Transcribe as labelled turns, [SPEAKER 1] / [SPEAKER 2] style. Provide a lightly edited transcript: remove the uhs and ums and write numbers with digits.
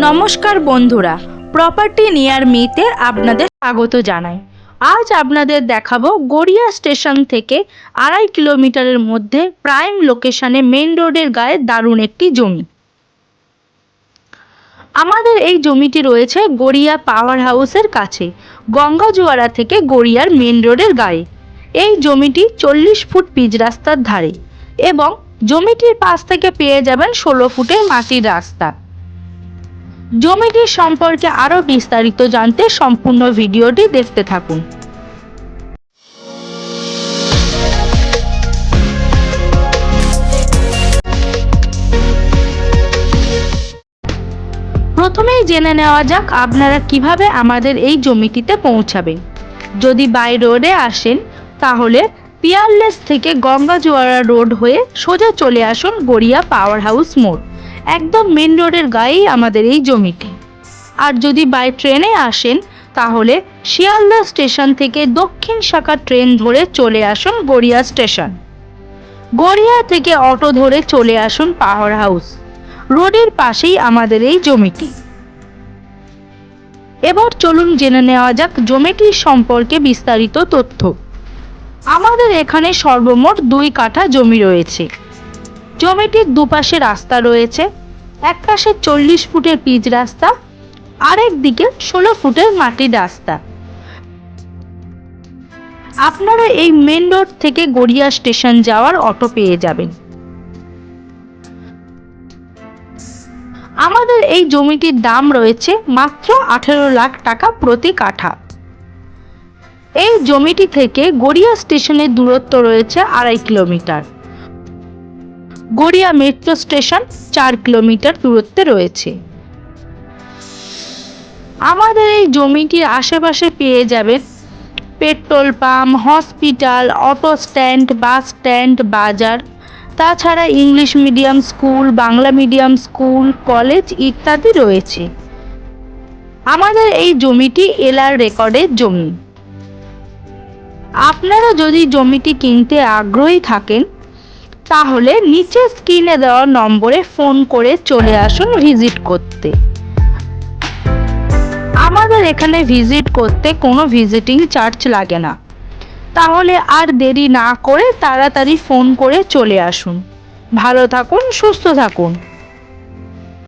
[SPEAKER 1] নমস্কার বন্ধুরা, property near মিতে আপনাদের স্বাগত জানাই। আজ আপনাদের দেখাবো গড়িয়া স্টেশন থেকে 2.5 কিলোমিটারের মধ্যে প্রাইম লোকেশনে মেন রোডের গায়ে দারুণ একটি জমি। আমাদের এই জমিটি রয়েছে গড়িয়া পাওয়ার হাউসের কাছে, গঙ্গাজুয়ারা থেকে গড়িয়ার মেন রোডের গায়ে। এই জমিটি 40 ফুট পিচ রাস্তার ধারে এবং জমিটির পাশ থেকে পেয়ে যাবেন 16 ফুটের মাটির রাস্তা। জমিটির সম্পর্কে আরো বিস্তারিত জানতে সম্পূর্ণ ভিডিওটি দেখতে থাকুন। প্রথমেই জেনে নেওয়া যাক আপনারা কিভাবে আমাদের এই জমিটিতে পৌঁছাবেন। যদি বাই রোডে আসেন তাহলে পিয়ারলেস থেকে গঙ্গাজুয়ারা রোড হয়ে সোজা চলে আসুন গড়িয়া পাওয়ার হাউস মোড়। একদম মেন রোডের গায়েই আমাদের এই জমিটি। আর যদি বাই ট্রেনে আসেন তাহলে শিয়ালদা স্টেশন থেকে দক্ষিণ শাখা ট্রেন ধরে চলে আসুন গড়িয়া স্টেশন। গড়িয়া থেকে অটো ধরে চলে আসুন পাওয়ার হাউস। রোডের পাশেই আমাদের এই জমিটি। এবার চলুন জেনে নেওয়া যাক জমিটির সম্পর্কে বিস্তারিত তথ্য। আমাদের এখানে সর্বমোট 2 কাঠা জমি রয়েছে। জমিটির দুপাশে রাস্তা রয়েছে, এক পাশে 40 ফুটের পিচ রাস্তা, আরেক দিকে 16 ফুটের মাটির রাস্তা। আপনারা এই মেন রোড থেকে গড়িয়া স্টেশন যাওয়ার অটো পেয়ে যাবেন। আমাদের এই জমিটির দাম রয়েছে মাত্র 18 লাখ টাকা প্রতি কাঠা। এই জমিটি থেকে গড়িয়া স্টেশনের দূরত্ব রয়েছে 2.5 kilometre. Garia metro station 4 kilometre দূরত্বে রয়েছে। আমাদের এই জমিটির আশেপাশে পেয়ে যাবেন petrol pump, hospital, auto stand, bus stand, বাজার, তাছাড়া English medium school, Bangla medium school, college ইত্যাদি রয়েছে। আমাদের এই জমিটি এলআর রেকর্ডের জমি। আপনারা যদি জমিটি কিনতে আগ্রহী থাকেন তাহলে নিচে স্ক্রিনে দেওয়া নম্বরে ফোন করে চলে আসুন ভিজিট করতে। আমাদের এখানে ভিজিট করতে কোনো ভিজিটিং চার্জ লাগে না। তাহলে আর দেরি না করে তাড়াতাড়ি ফোন করে চলে আসুন। ভালো থাকুন, সুস্থ থাকুন।